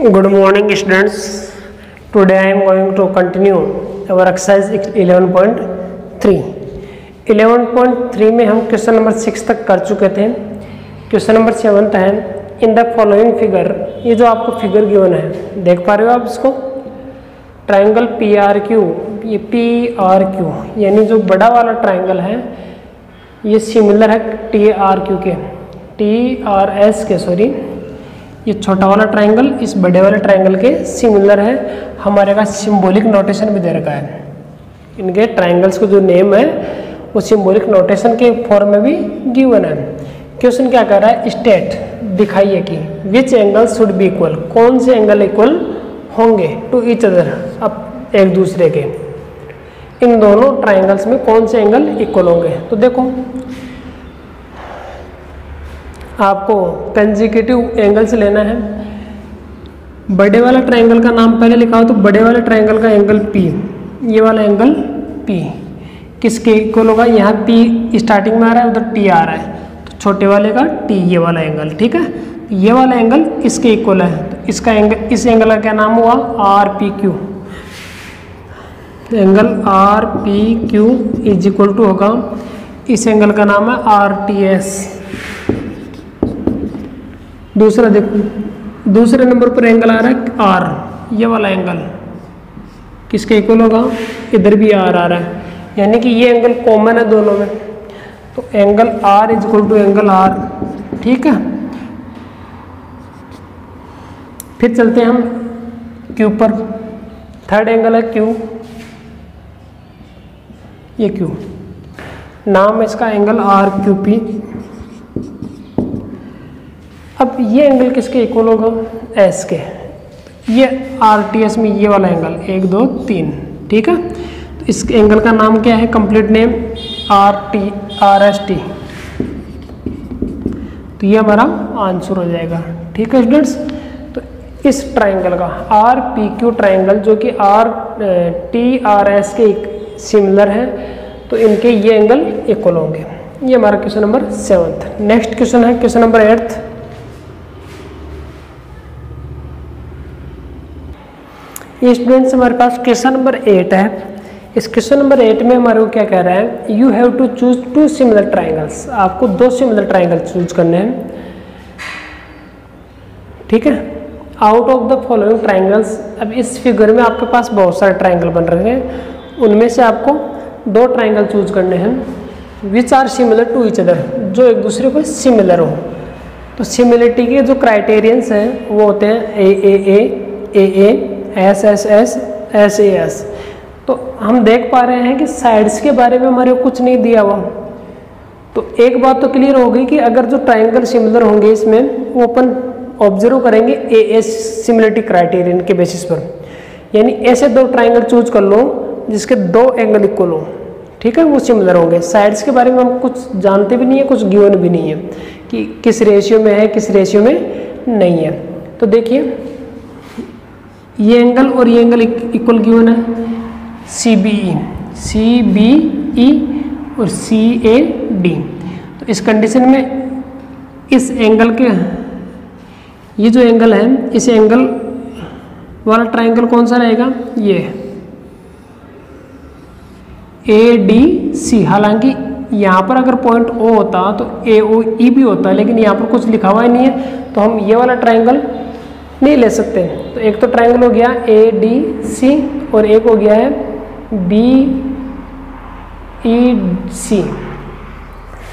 Good morning students. Today I am going to continue our exercise 11.3. 11.3 में हम question number 6 तक कर चुके थे. क्वेश्चन नंबर 7 है इन द फॉलोइंग फिगर. ये जो आपको फिगर गिवन है देख पा रहे हो आप इसको. ट्राइंगल PRQ, ये PRQ यानी जो बड़ा वाला ट्राइंगल है ये सिमिलर है TRQ के, TRS के सॉरी. ये छोटा वाला ट्राइंगल इस बड़े वाले ट्राइंगल के सिमिलर है. हमारे पास सिंबॉलिक नोटेशन भी दे रखा है. इनके ट्राइंगल्स को जो नेम है वो सिंबॉलिक नोटेशन के फॉर्म में भी गिवन है. क्वेश्चन क्या कर रहा है, स्टेट दिखाइए कि which angle should be equal, कौन से एंगल इक्वल होंगे टू ईच अदर, अब एक दूसरे के. इन दोनों ट्राइंगल्स में कौन से एंगल इक्वल होंगे. तो देखो आपको कंसेक्यूटिव एंगल से लेना है. बड़े वाला ट्राइंगल का नाम पहले लिखा हो तो बड़े वाले ट्राइंगल का एंगल P, ये वाला एंगल P किसके इक्वल होगा. यहाँ P स्टार्टिंग में आ रहा है, उधर T आ रहा है, तो छोटे वाले का T ये वाला एंगल. ठीक है, ये वाला एंगल किसके इक्वल है, तो इसका एंगल, इस एंगल का क्या नाम हुआ RPQ. Angle RPQ is equal to होगा, इस एंगल का नाम है RTS. दूसरा देखो, दूसरे नंबर पर एंगल आ रहा है R, ये वाला एंगल किसके इक्वल होगा, इधर भी R आ रहा है, यानी कि ये एंगल कॉमन है दोनों में. तो angle R is equal to angle R. ठीक है, फिर चलते हैं हम Q पर. थर्ड एंगल है Q, ये Q, नाम है इसका एंगल RQP. अब ये एंगल किसके इक्वल होगा, S के. ये RTS में ये वाला एंगल 1 2 3. ठीक है, तो इस एंगल का नाम क्या है, कंप्लीट नेम RST. तो ये हमारा आंसर हो जाएगा. ठीक है स्टूडेंट्स, तो इस ट्राइंगल का RPQ ट्राइंगल जो कि TRS के सिमिलर है, तो इनके ये एंगल इक्वल होंगे. ये हमारा क्वेश्चन नंबर 7. नेक्स्ट क्वेश्चन है क्वेश्चन नंबर 8. ये स्टूडेंट्स हमारे पास क्वेश्चन नंबर 8 है. इस क्वेश्चन नंबर 8 में हमारे को क्या कह रहा है, you have to choose 2 similar triangles. आपको 2 सिमिलर ट्राइंगल चूज करने हैं. ठीक है, out of the following triangles. अब इस फिगर में आपके पास बहुत सारे ट्राइंगल बन रहे हैं, उनमें से आपको 2 ट्राइंगल चूज करने हैं which are similar to each other, जो एक दूसरे को सिमिलर हो. तो सिमिलरिटी के जो क्राइटेरियंस हैं वो होते हैं AA, SSS, SAS. तो हम देख पा रहे हैं कि साइड्स के बारे में हमारे को कुछ नहीं दिया हुआ. तो एक बात तो क्लियर हो गई कि अगर जो ट्राइंगल सिमिलर होंगे इसमें वो अपन ऑब्जर्व करेंगे AS सिमिलरिटी क्राइटेरियन के बेसिस पर. यानी ऐसे 2 ट्राइंगल चूज कर लो जिसके 2 एंगल इक्वल हो. ठीक है, वो सिमिलर होंगे. साइड्स के बारे में हम कुछ जानते भी नहीं है, कुछ गिवन भी नहीं है कि किस रेशियो में है किस रेशियो में नहीं है. तो देखिए ये एंगल और ये एंगल इक्वल गिवन है, CBE और CAD. तो इस कंडीशन में इस एंगल के, ये जो एंगल है इस एंगल वाला ट्राइंगल कौन सा रहेगा, ये ADC. हालांकि यहाँ पर अगर पॉइंट O होता तो AOE भी होता, लेकिन यहाँ पर कुछ लिखा हुआ ही नहीं है, तो हम ये वाला ट्राइंगल नहीं ले सकते. तो एक तो ट्राइंगल हो गया ADC और एक हो गया है BEC.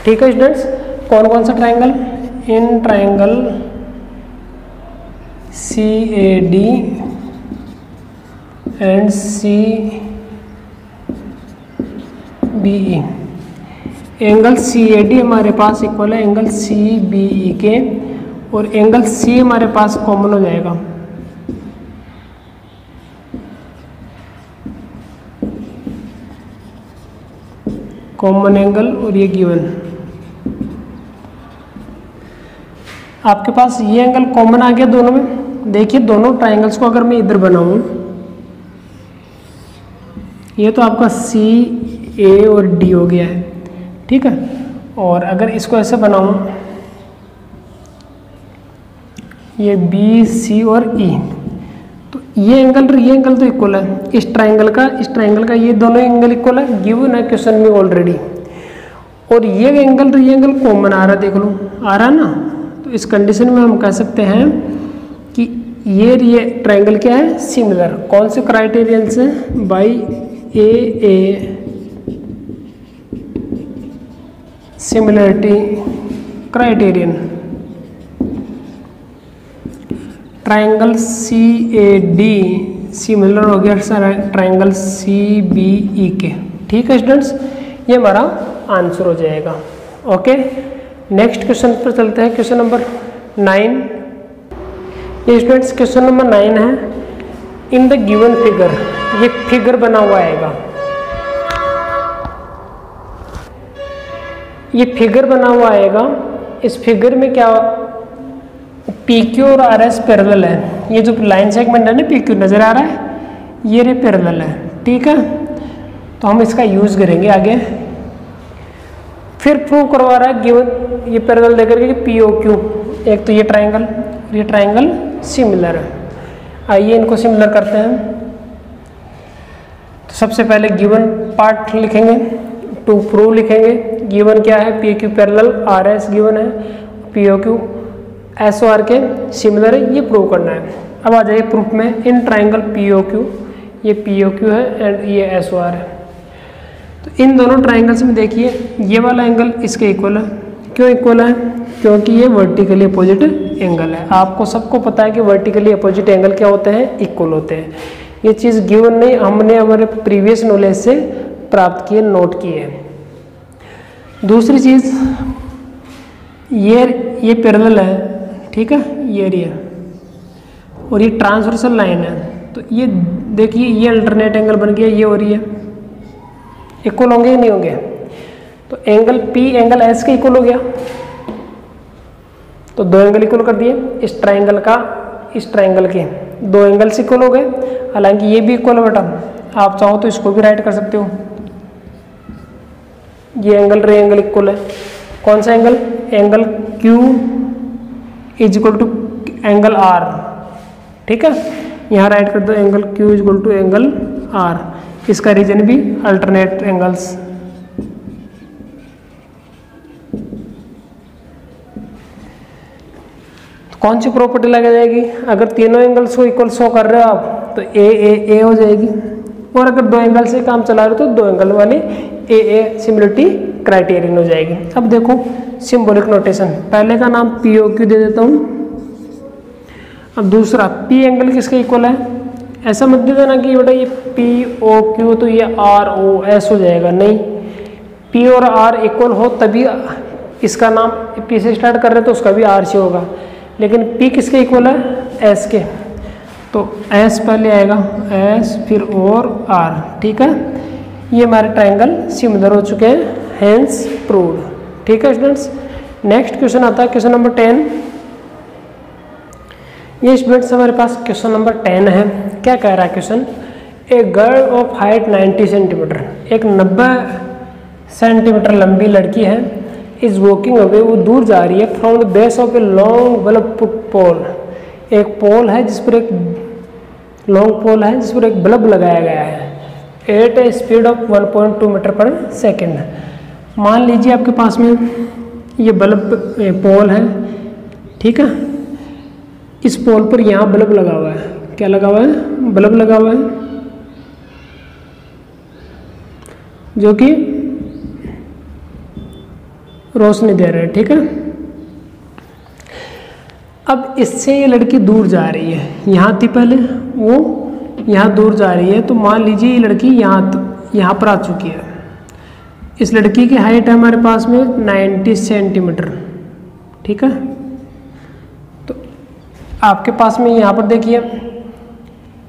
ठीक है स्टूडेंट्स, कौन कौन सा triangle, in triangle CAD and CBE. Angle CAD हमारे पास इक्वल है एंगल CBE के, और एंगल C हमारे पास कॉमन हो जाएगा. कॉमन एंगल और ये गिवन. आपके पास ये एंगल कॉमन आ गया दोनों में. देखिए दोनों ट्राइंगल्स को अगर मैं इधर बनाऊं, ये तो आपका CA और D हो गया है. ठीक है, और अगर इसको ऐसे बनाऊं, ये B, C और E, ये एंगल तो इक्वल है, इस ट्राइंगल का ये दोनों एंगल इक्वल है, गिवन है क्वेश्चन में ऑलरेडी। और ये एंगल कॉमन आ रहा है, देख लो आ रहा है ना। तो इस कंडीशन में हम कह सकते हैं कि ये ट्राइंगल क्या है, सिमिलर। कौन से क्राइटेरियन से, by A similarity criterion. Triangle CAD similar हो गया ट्राइंगल CBE के। ठीक है स्टूडेंट्स, ये हमारा आंसर हो जाएगा। ओके, नेक्स्ट क्वेश्चन पर चलते हैं, क्वेश्चन नंबर 9। ये स्टूडेंट्स क्वेश्चन नंबर 9 है। इन द गिवन फिगर, ये फिगर बना हुआ आएगा, ये फिगर बना हुआ आएगा। इस फिगर में क्या PQ और RS पैरेलल है। ये जो लाइन सेगमेंट है ना PQ नजर आ रहा है, ये रे पैरेलल है। ठीक है, तो हम इसका यूज करेंगे आगे। फिर प्रूव करवा रहा है गिवन ये पैरेलल देकर के POQ, एक तो ये ट्राइंगल सिमिलर है। आइए इनको सिमिलर करते हैं। तो सबसे पहले गिवन पार्ट लिखेंगे, टू प्रूव लिखेंगे। गिवन क्या है, PQ पैरेलल, RS गिवन है, POQ SOR के सिमिलर है, ये प्रूव करना है। अब आ जाइए प्रूफ में। इन ट्राइंगल POQ, ये POQ है एंड ये SOR है। तो इन दोनों ट्राइंगल्स में देखिए ये वाला एंगल इसके इक्वल है। क्यों इक्वल है, क्योंकि ये वर्टिकली अपोजिट एंगल है। आपको सबको पता है कि वर्टिकली अपोजिट एंगल क्या होते हैं, इक्वल होते हैं। ये चीज़ गिवन नहीं, हमने हमारे प्रीवियस नॉलेज से प्राप्त किए, नोट किए। दूसरी चीज़, ये पैरेलल है, ठीक है, ये एरिया, और ये ट्रांसवर्सल लाइन है। तो ये देखिए ये अल्टरनेट एंगल बन गया, ये और ये इक्वल होंगे या नहीं होंगे। तो एंगल P एंगल S के इक्वल हो गया, तो दो एंगल इक्वल कर दिए। इस ट्राइंगल का इस ट्राइंगल के दो एंगल्स इक्वल हो गए। हालांकि ये भी इक्वल है बेटा, आप चाहो तो इसको भी राइट कर सकते हो। ये एंगल इक्वल है। कौन सा angle, angle Q is equal to angle R। ठीक है, यहाँ राइट कर दो angle Q is equal to angle R। इसका रीजन भी अल्टरनेट एंगल्स। कौन सी प्रॉपर्टी लगा जाएगी, अगर तीनों एंगल्स को इक्वल शो कर रहे हो आप तो ए हो जाएगी, और अगर दो एंगल से काम चला रहे हो तो दो एंगल वाली ए सिमिलरिटी क्राइटेरियन हो जाएगी। अब देखो सिंबॉलिक नोटेशन, पहले का नाम POQ दे देता हूँ। अब दूसरा P एंगल किसके इक्वल है, ऐसा मत दे देना कि बेटा ये POQ तो ये ROS हो जाएगा, नहीं। P और R इक्वल हो तभी इसका नाम P से स्टार्ट कर रहे हैं तो उसका भी R से होगा। लेकिन P किसके इक्वल है, S के, तो S पहले आएगा, S फिर और R। ठीक है, ये हमारे ट्राइंगल सिमिलर हो चुके हैं, हेंस प्रूव्ड। ठीक है स्टूडेंट्स, नेक्स्ट क्वेश्चन आता है क्वेश्चन नंबर 10। ये स्टूडेंट्स हमारे पास क्वेश्चन नंबर 10 है। क्या कह रहा है question, a girl of height 90 centimetre, एक 90 सेंटीमीटर लंबी लड़की है, इज वॉकिंग अवे, वो दूर जा रही है, from the base of a long bulb pole. एक पोल है जिस पर एक लॉन्ग पोल है जिस पर एक बल्ब लगाया गया है, at a speed of 1.2 metre per second. मान लीजिए आपके पास में ये बल्ब पोल है, ठीक है, इस पोल पर यहाँ बल्ब लगा हुआ है। क्या लगा हुआ है, बल्ब लगा हुआ है, जो कि रोशनी दे रहा है। ठीक है, अब इससे ये लड़की दूर जा रही है, यहाँ थी पहले, वो यहाँ दूर जा रही है। तो मान लीजिए ये लड़की यहाँ पर आ चुकी है। इस लड़की की हाइट है हमारे पास में 90 सेंटीमीटर। ठीक है, तो आपके पास में यहाँ पर देखिए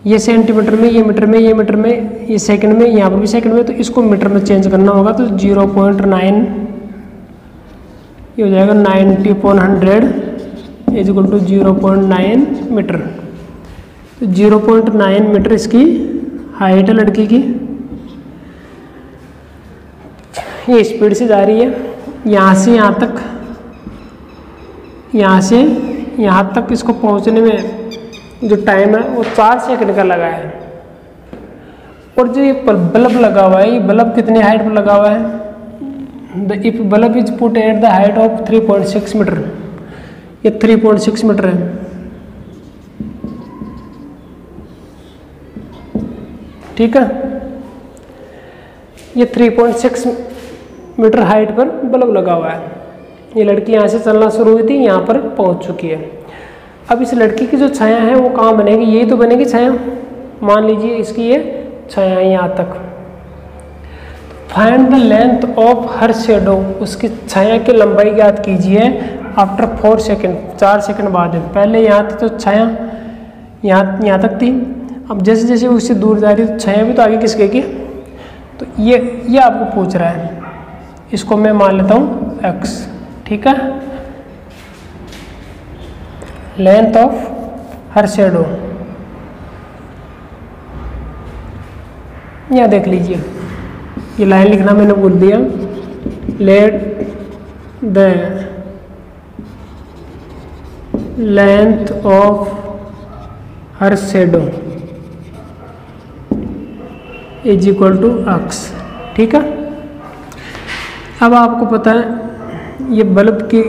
ये सेंटीमीटर में, ये मीटर में, ये मीटर में, ये सेकंड में, यहाँ पर भी सेकंड में, तो इसको मीटर में चेंज करना होगा। तो 0.9 ये हो जाएगा 90/100 इज इक्वल टू 0.9 मीटर। तो 0.9 मीटर इसकी हाइट है लड़की की। ये स्पीड से जा रही है, यहाँ से यहाँ तक, यहाँ से यहाँ तक इसको पहुँचने में जो टाइम है वो 4 सेकंड का लगा है। और जो ये बल्ब लगा हुआ है, ये बल्ब कितनी हाइट पर लगा हुआ है? If bulb is put at the height of 3.6 metre, ये 3.6 मीटर है। ठीक है, ये 3.6 मीटर हाइट पर बल्ब लगा हुआ है। ये लड़की यहाँ से चलना शुरू हुई थी, यहाँ पर पहुँच चुकी है। अब इस लड़की की जो छाया है वो कहाँ बनेगी? यही तो बनेगी छाया। मान लीजिए इसकी ये छाया है यहाँ तक। Find the length of her shadow, उसकी छाया की लंबाई ज्ञात कीजिए आफ्टर 4 सेकेंड, 4 सेकेंड बाद। पहले यहाँ थी तो छाया यहाँ तक थी, अब जैसे जैसे वो उससे दूर जा रही है तो छाया भी तो आगे किसके की? तो ये आपको पूछ रहा है, इसको मैं मान लेता हूँ x। ठीक है, लेंथ ऑफ हर शेडो, यहाँ देख लीजिए, ये लाइन लिखना मैंने भूल दिया। Let the length of her shadow is equal to x। ठीक है, अब आपको पता है ये बल्ब की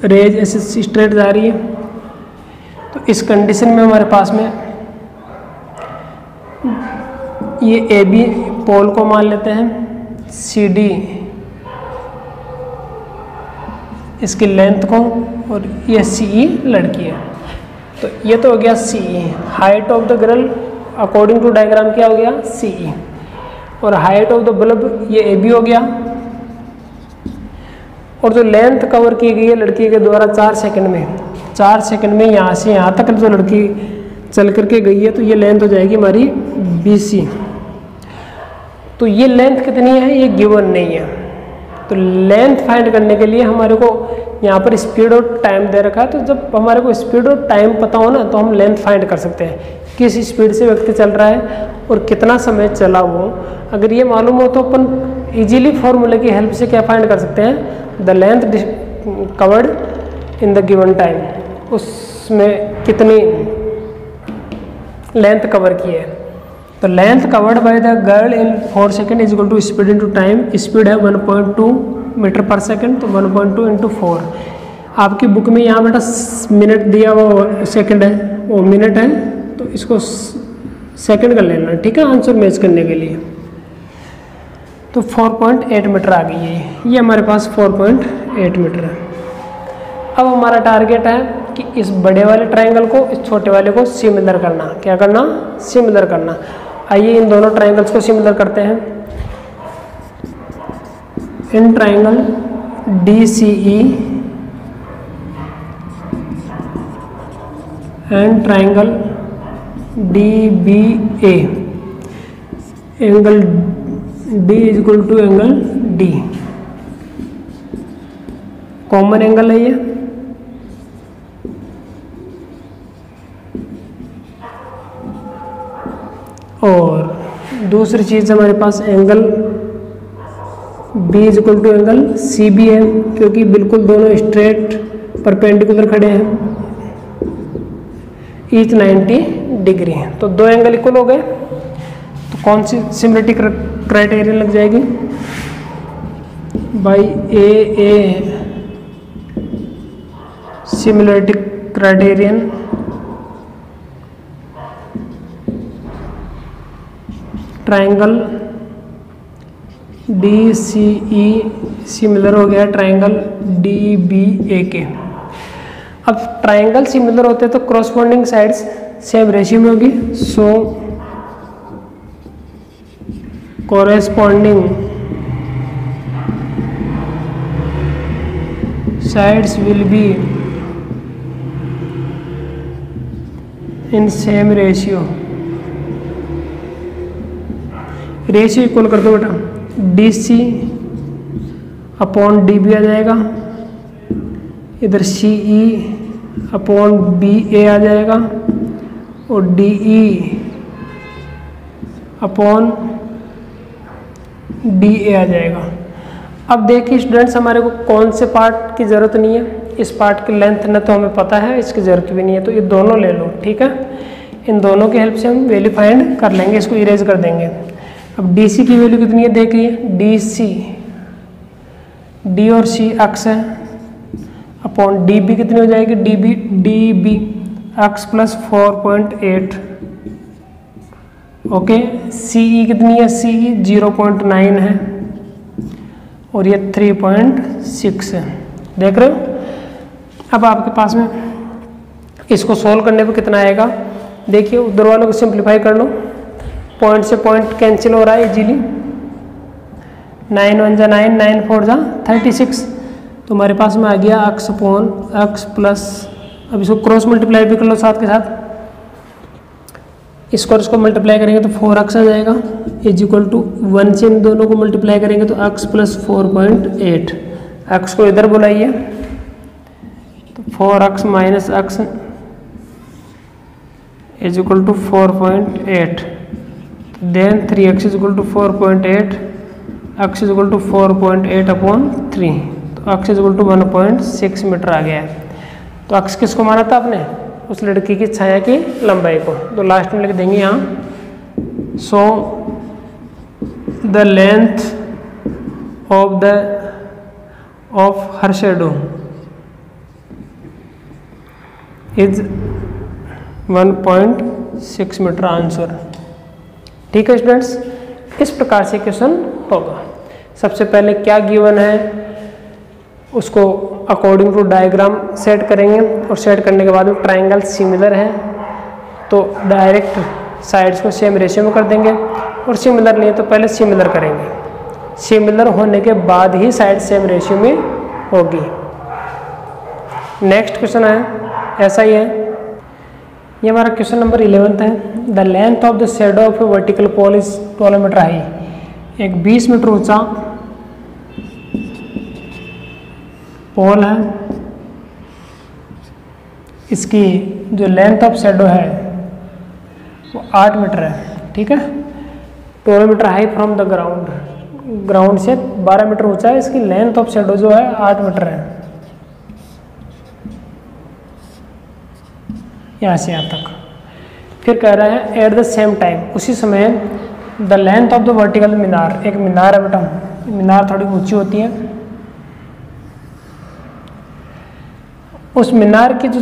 रेज ऐसे स्ट्रेट जा रही है, तो इस कंडीशन में हमारे पास में ये ए बी पोल को मान लेते हैं, सी डी इसकी लेंथ को, और ये सी ई लड़की है। तो ये तो हो गया C E. Height of the girl according to diagram क्या हो गया? सी ई। और हाइट ऑफ द बल्ब ये ए बी हो गया। और जो लेंथ कवर की गई है लड़की के द्वारा 4 सेकंड में, 4 सेकंड में यहाँ से यहाँ तक जो लड़की चल करके गई है, तो ये लेंथ हो जाएगी हमारी बी सी। तो ये लेंथ कितनी है ये गिवन नहीं है। तो लेंथ फाइंड करने के लिए हमारे को यहाँ पर स्पीड और टाइम दे रखा है। तो जब हमारे को स्पीड और टाइम पता हो ना, तो हम लेंथ फाइंड कर सकते हैं, किस स्पीड से व्यक्ति चल रहा है और कितना समय चला वो। अगर ये मालूम हो तो अपन इजीली फॉर्मूले की हेल्प से क्या फाइंड कर सकते हैं? The length covered in the given time, उसमें कितनी लेंथ कवर की है। तो length covered by the girl in 4 second is equal to speed into time. Speed है 1.2 मीटर पर सेकेंड, तो 1.2 इंटू 4। आपकी बुक में यहाँ बेटा मिनट दिया हुआ सेकेंड है, वो मिनट है, तो इसको सेकेंड कर लेना। ठीक है, आंसर मैच करने के लिए। तो 4.8 मीटर आ गई है, ये हमारे पास 4.8 मीटर है। अब हमारा टारगेट है कि इस बड़े वाले ट्रायंगल को इस छोटे वाले को सिमिलर करना। क्या करना? सिमिलर करना। आइए इन दोनों ट्रायंगल्स को सिमिलर करते हैं। In triangle D C E and triangle D B A, angle D is equal to angle D. Common angle है ये। और दूसरी चीज़ हमारे पास angle B is equal to angle C B है, क्योंकि बिल्कुल दोनों स्ट्रेट परपेंडिकुलर खड़े हैं, ईच 90 डिग्री है। तो दो एंगल इक्वल हो गए। तो कौन सी सिमिलरिटी क्राइटेरियन लग जाएगी? By A similarity criterion triangle D C E similar हो गया ट्रायंगल डी बी ए के। अब ट्रायंगल सिमिलर होते हैं तो क्रॉसपोंडिंग साइड्स सेम रेशियो में होगी। So corresponding sides will be in same ratio. Ratio equal कर दो बेटा, D C upon D B आ जाएगा, इधर सी ई अपॉन बी ए आ जाएगा, और D E upon D A आ जाएगा। अब देखिए स्टूडेंट्स, हमारे को कौन से पार्ट की ज़रूरत नहीं है, इस पार्ट की लेंथ न तो हमें पता है, इसकी ज़रूरत भी नहीं है, तो ये दोनों ले लो। ठीक है, इन दोनों की हेल्प से हम वैल्यू फाइंड कर लेंगे, इसको इरेज कर देंगे। अब डी सी की वैल्यू कितनी है देखिए, डी सी, डी और सी अक्स है, अपॉन डी बी कितनी हो जाएगी, डी बी अक्स प्लस 4.8, ओके। सी ई कितनी है, सी ई 0.9 है और ये 3.6 है, देख रहे हो। अब आपके पास में इसको सोल्व करने पे कितना आएगा, देखिए उधर वालों को सिंप्लीफाई कर लो, पॉइंट से पॉइंट कैंसिल हो रहा है इजीली, 9 1 जा 9, 9 4 जा 36, तो हमारे पास में आ गया अक्स अपॉन अक्स प्लस, अब इसको क्रॉस मल्टीप्लाई भी कर लो साथ के साथ, इसको और इसको मल्टीप्लाई करेंगे तो 4x आ जाएगा, इज इक्वल टू 1 से इन दोनों को मल्टीप्लाई करेंगे तो x प्लस 4.8, x को इधर बुलाइए तो 4x minus x is equal to 4.8, then 3x is equal to 4.8, x is equal to 4.8 upon 3, तो x is equal to 1.6 metre आ गया है। तो x किसको माना था आपने, उस लड़की की छाया की लंबाई को, तो लास्ट में लिख देंगे यहाँ, so the length of her shadow is 1.6 metre answer. ठीक है स्टूडेंट्स, इस प्रकार से क्वेश्चन होगा। सबसे पहले क्या गिवन है उसको अकॉर्डिंग टू डायग्राम सेट करेंगे, और सेट करने के बाद में ट्रायंगल सिमिलर है तो डायरेक्ट साइड्स को सेम रेशियो में कर देंगे, और सिमिलर नहीं है तो पहले सिमिलर करेंगे, सिमिलर होने के बाद ही साइड सेम रेशियो में होगी। नेक्स्ट क्वेश्चन है ऐसा ही है, ये हमारा क्वेश्चन नंबर 11 है। The length of the shadow of a vertical pole is 12 metre high, एक 20 मीटर ऊंचा पोल है, इसकी जो लेंथ ऑफ शैडो है वो 8 मीटर है, ठीक है। 12 metre high from the ground, ground से 12 मीटर ऊंचा है, इसकी लेंथ ऑफ शैडो जो है 8 मीटर है, यहाँ से यहाँ तक। फिर कह रहा है एट द सेम टाइम, उसी समय the length of the vertical minar, एक मीनार है बेटा, मीनार थोड़ी ऊंची होती है, उस मीनार की जो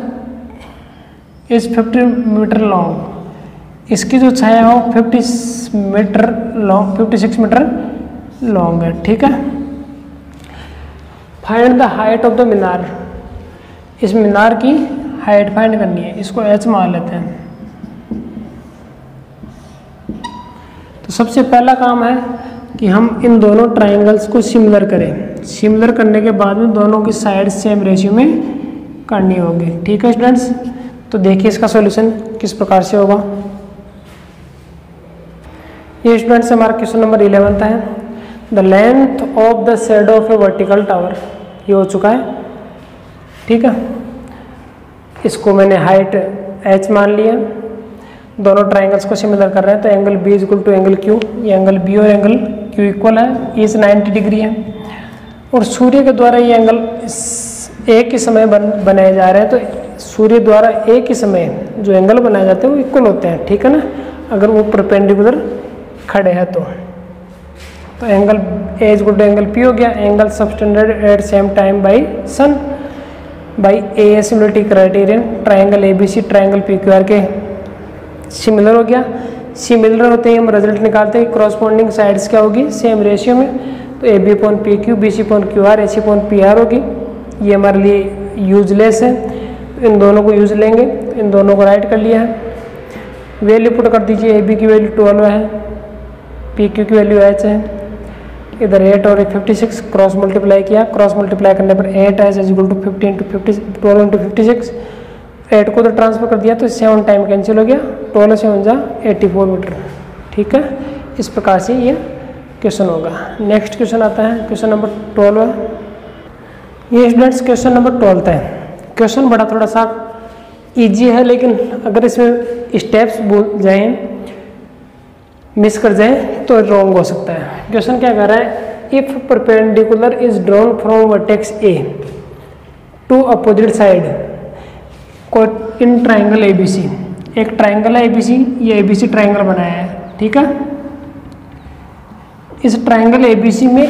इस 50 मीटर लॉन्ग, इसकी जो छाया हो 50 मीटर लॉन्ग, 56 मीटर लॉन्ग है, ठीक है। Find the height of the minar, इस मीनार की हाइट फाइंड करनी है, इसको h मान लेते हैं। तो सबसे पहला काम है कि हम इन दोनों ट्रायंगल्स को सिमिलर करें, सिमिलर करने के बाद में दोनों की साइड सेम रेशियो में करनी होगी, ठीक है स्टूडेंट्स। तो देखिए इसका सॉल्यूशन किस प्रकार से होगा। ये स्टूडेंट्स हमारा क्वेश्चन नंबर 11 है। The length of the shadow of a vertical tower, ये हो चुका है, ठीक है। इसको मैंने हाइट h मान लिया, दोनों ट्राइंगल्स को सिमिलर कर रहे हैं, तो angle B is equal to angle Q, ये एंगल B और एंगल Q इक्वल है, इस 90 डिग्री है, और सूर्य के द्वारा ये एंगल एक ही समय बनाए जा रहे हैं, तो सूर्य द्वारा एक ही समय जो एंगल बनाए जाते हैं वो इक्वल होते हैं, ठीक है ना, अगर वो परपेंडिकुलर खड़े हैं तो angle A is equal to angle P हो गया, angle subtended at same time by sun by A similarity criterion, triangle ABC triangle PQR के सिमिलर हो गया। सिमिलर होते ही हम रिजल्ट निकालते हैं, क्रॉसपोंडिंग साइड्स क्या होगी सेम रेशियो में, तो AB upon PQ, BC upon QR, AC upon PR होगी। ये हमारे लिए यूजलेस है, तो इन दोनों को यूज लेंगे, इन दोनों को राइट कर लिया है। वैल्यू पुट कर दीजिए, AB की वैल्यू 12 है, PQ की वैल्यू h है, इधर 8 और 56 क्रॉस मल्टीप्लाई किया, क्रॉस मल्टीप्लाई करने पर 8 is equal to 50 into 12 into 56, 8 को तो ट्रांसफर कर दिया तो 7 टाइम कैंसिल हो गया, 12 से 84 मीटर, ठीक है। इस प्रकार से ये क्वेश्चन होगा। नेक्स्ट क्वेश्चन आता है, क्वेश्चन नंबर 12 है। ये स्टूडेंट्स क्वेश्चन नंबर 12 है। क्वेश्चन बड़ा थोड़ा सा इजी है, लेकिन अगर इसमें स्टेप्स भूल जाएं, मिस कर जाएं तो रॉन्ग हो सकता है। क्वेश्चन क्या कह रहा है, if perpendicular is drawn from vertex A to opposite side in triangle ABC, एक ट्राइंगल है एबीसी, ये एबीसी ट्राइंगल बनाया है, ठीक है। इस ट्राइंगल एबीसी में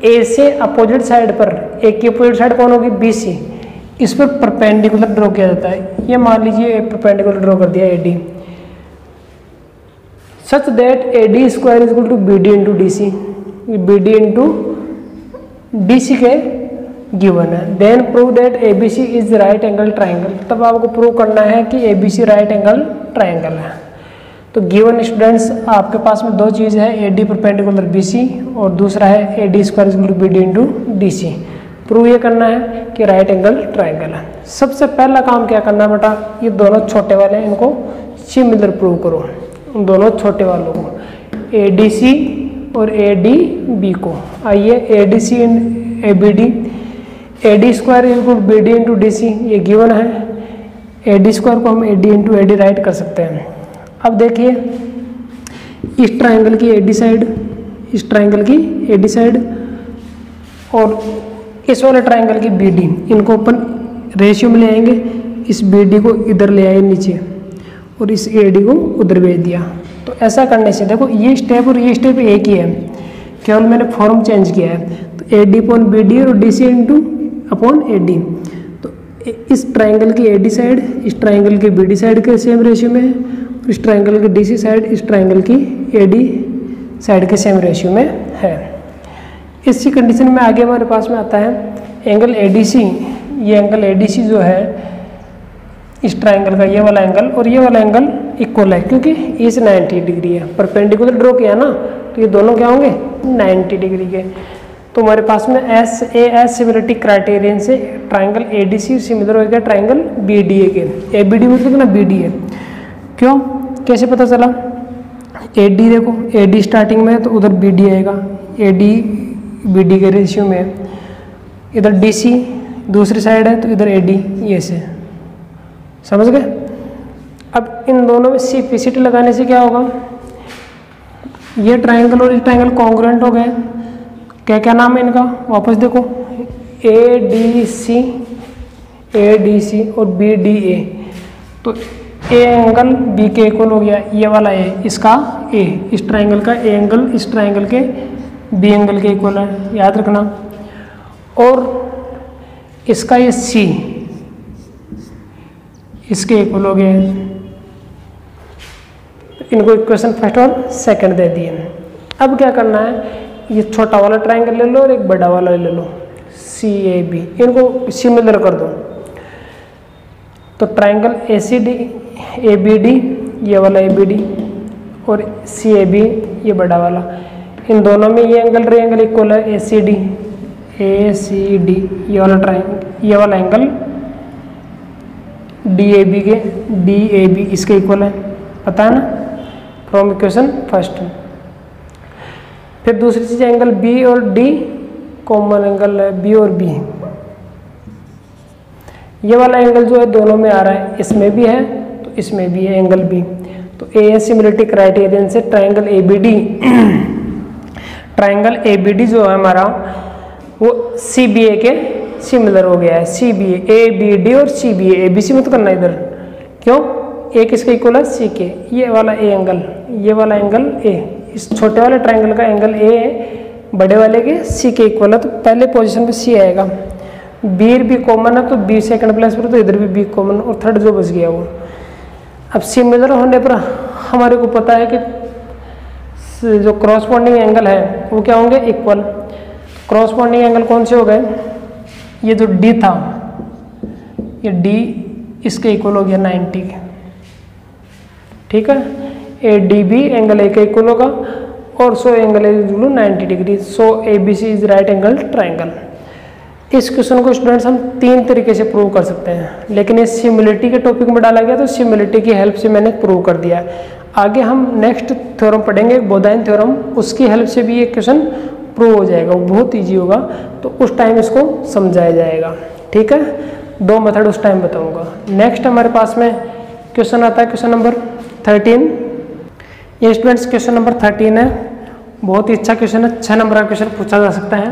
ए से अपोजिट साइड पर, ए की अपोजिट साइड कौन होगी, बीसी, इस पर परपेंडिकुलर ड्रॉ किया जाता है। ये मान लीजिए परपेंडिकुलर ड्रॉ कर दिया AD, such that AD square is equal to BD into DC, BD into DC के गिवन है। Then prove that ABC is right angle triangle, तब आपको प्रूव करना है कि एबीसी राइट एंगल ट्राइंगल है। तो गिवन स्टूडेंट्स आपके पास में दो चीज़ है, एडी परपेंडिकुलर बीसी और दूसरा है AD square is equal to BD into DC. Prove ये करना है कि राइट एंगल ट्राइंगल है। सबसे पहला काम क्या करना है बेटा, ये दोनों छोटे वाले हैं इनको सिमिलर प्रूव करो, उन दोनों छोटे वालों को एडीसी और एडीबी को। आइए ADC and ABD, AD square is equal to BD into DC, ये गिवन है। एडी स्क्वायर को हम एडी इंटू एडी राइट कर सकते हैं। अब देखिए इस ट्राइंगल की एडी साइड, इस ट्राइंगल की एडी साइड और इस वाले ट्राइंगल की बीडी, इनको अपन रेशियो में ले आएंगे। इस बीडी को इधर ले आए नीचे और इस एडी को उधर भेज दिया। तो ऐसा करने से देखो ये स्टेप और ये स्टेप एक ही है, केवल मैंने फॉर्म चेंज किया है। तो एडी अपॉन बीडी और डीसी इंटू अपॉन एडी। तो इस ट्राइंगल की एडी साइड इस ट्राइंगल की बीडी साइड के सेम रेशियो में है, इस ट्राइंगल की डीसी साइड इस ट्राइंगल की एडी साइड के सेम रेशियो में है। इसी कंडीशन में आगे हमारे पास में आता है एंगल एडीसी। ये एंगल एडीसी जो है इस ट्राइंगल का ये वाला एंगल और ये वाला एंगल इक्वल है, क्योंकि इस 90 डिग्री है। परपेंडिकुलर ड्रॉ किया ना, तो ये दोनों क्या होंगे 90 डिग्री के। तो हमारे पास में एस सिमिलरिटी क्राइटेरियन से ट्राइंगल एडीसी सिमिलर हो गया ट्राइंगल बीडीए के। एबीडी मतलब ना बीडी है, क्यों, कैसे पता चला, एडी देखो एडी स्टार्टिंग में है तो उधर बीडी आएगा, एडी बीडी के रेशियो में, इधर डीसी दूसरी साइड है तो इधर एडी, ये से समझ गए। अब इन दोनों में सीपीसीटी लगाने से क्या होगा, ये ट्राइंगल और ये ट्राइंगल कॉन्ग्रुएंट हो गए। क्या क्या नाम है इनका, वापस देखो एडीसी और बीडीए। तो ए एंगल बी के इक्वल हो गया, ये वाला ए इसका ए, इस ट्राइंगल का ए एंगल इस ट्राइंगल के बी एंगल के इक्वल है, याद रखना। और इसका ये सी इसके इक्वल हो गया। इनको इक्वेशन फर्स्ट और सेकंड दे दिए। अब क्या करना है, ये छोटा वाला ट्राइंगल ले लो और एक बड़ा वाला ले लो सी ए बी, इनको सिमिलर कर दो। तो triangle A C D A B D, ये वाला ए बी डी और सी ए बी ये बड़ा वाला, इन दोनों में ये एंगल ट्राइंगल इक्वल है ए सी डी, ये वाला ट्राइंगल ये वाला एंगल डी ए बी इसके इक्वल है, पता है ना, फ्रॉम इक्वेशन फर्स्ट। फिर दूसरी चीज एंगल बी और डी कॉमन एंगल है, बी और बी, ये वाला एंगल जो है दोनों में आ रहा है, इसमें भी है तो इसमें भी है एंगल बी। तो ए सिमिलरिटी क्राइटेरियन से triangle A B D triangle A B D जो है हमारा वो सी बी ए के सिमिलर हो गया है। C B A B D और सी बी ए बी सी मत करना इधर, क्यों, ए किसके इक्वल है सी के, ये वाला ए एंगल ये वाला एंगल ए, इस छोटे वाले ट्राइंगल का एंगल ए बड़े वाले के सी के इक्वल है, तो पहले पोजीशन पे सी आएगा। बी भी कॉमन है तो बी सेकंड प्लेस पर, तो इधर भी बी कॉमन और थर्ड जो बच गया वो। अब सिमिलर होने पर हमारे को पता है कि जो क्रॉसपोंडिंग एंगल है वो क्या होंगे, इक्वल। क्रॉसपोंडिंग एंगल कौन से हो गए, ये जो डी था ये डी इसके इक्वल हो गया 90 के, ठीक है। A D B angle A के इक्वल होगा और so angle is equal to 90 degree, so A B C is right angle triangle. इस क्वेश्चन को स्टूडेंट्स हम 3 तरीके से प्रूव कर सकते हैं, लेकिन ये सिमिलरिटी के टॉपिक में डाला गया तो सिमिलरिटी की हेल्प से मैंने प्रूव कर दिया है। आगे हम नेक्स्ट थ्योरम पढ़ेंगे बोधाइन थ्योरम, उसकी हेल्प से भी ये क्वेश्चन प्रूव हो जाएगा, वो बहुत ईजी होगा, तो उस टाइम इसको समझाया जाएगा, ठीक है। 2 मेथड उस टाइम बताऊंगा। नेक्स्ट हमारे पास में क्वेश्चन आता है क्वेश्चन नंबर 13। ये स्टूडेंट्स क्वेश्चन नंबर 13 है, बहुत ही अच्छा क्वेश्चन है, 6 नंबर का क्वेश्चन पूछा जा सकता है।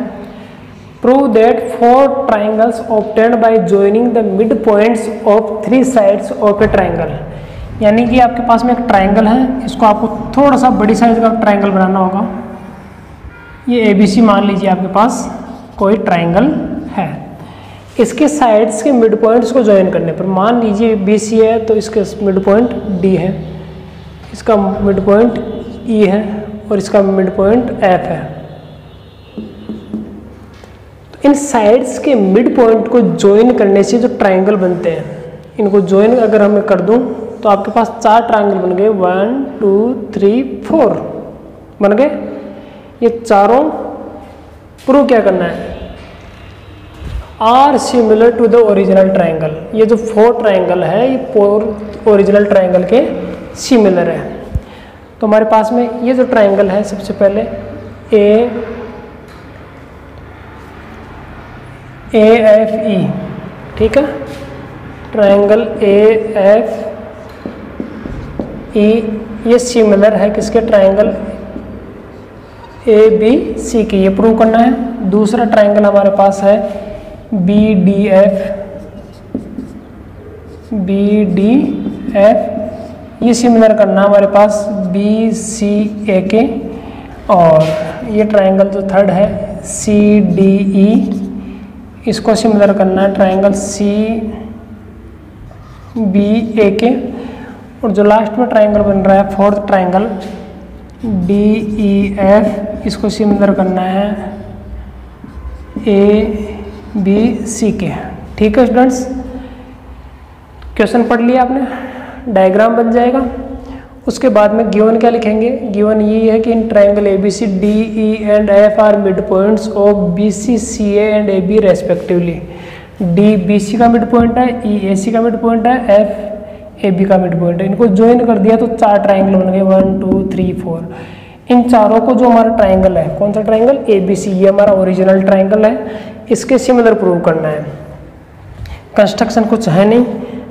Prove that 4 triangles obtained by joining the mid points of 3 sides of A triangle. यानी कि आपके पास में एक ट्रायंगल है, इसको आपको थोड़ा सा बड़ी साइज का ट्रायंगल बनाना होगा। ये ABC मान लीजिए आपके पास कोई ट्रायंगल है, इसके साइड्स के मिड पॉइंट्स को ज्वाइन करने पर मान लीजिए BC है तो इसके मिड पॉइंट D है, इसका मिड पॉइंट E है और इसका मिड पॉइंट F है। तो इन साइड्स के मिड पॉइंट को ज्वाइन करने से जो ट्रायंगल बनते हैं, इनको ज्वाइन अगर हमें कर दूं तो आपके पास 4 ट्रायंगल बन गए, 1 2 3 4 बन गए। ये चारों प्रूव क्या करना है, are similar to the original triangle. ये जो 4 ट्रायंगल है ये 4 ओरिजिनल ट्रायंगल के सिमिलर है। तो हमारे पास में ये जो ट्रायंगल है, सबसे पहले AFE, ठीक है, ट्रायंगल AFE ये सिमिलर है किसके, ट्रायंगल ABC की, ये प्रूव करना है। दूसरा ट्रायंगल हमारे पास है BDF, ये सिमिलर करना हमारे पास BCA के। और ये ट्रायंगल जो थर्ड है CDE, इसको सिमिलर करना है ट्रायंगल CBA के। और जो लास्ट में ट्रायंगल बन रहा है फोर्थ ट्रायंगल DEF, इसको सिमिलर करना है ABC के। ठीक है स्टूडेंट्स, क्वेश्चन पढ़ लिया आपने, डायग्राम बन जाएगा। उसके बाद में गिवन क्या लिखेंगे, गिवन ये है कि in triangle ABC DE and F are mid points of BC CA and AB respectively. D BC का मिड पॉइंट है, E AC का मिड पॉइंट है, F AB का मिड पॉइंट है। इनको ज्वाइन कर दिया तो 4 ट्रायंगल बन गए, 1 2 3 4। इन चारों को जो हमारा ट्रायंगल है, कौन सा ट्रायंगल, ABC, ये हमारा ओरिजिनल ट्रायंगल है, इसके सिमिलर प्रूव करना है। कंस्ट्रक्शन कुछ है नहीं।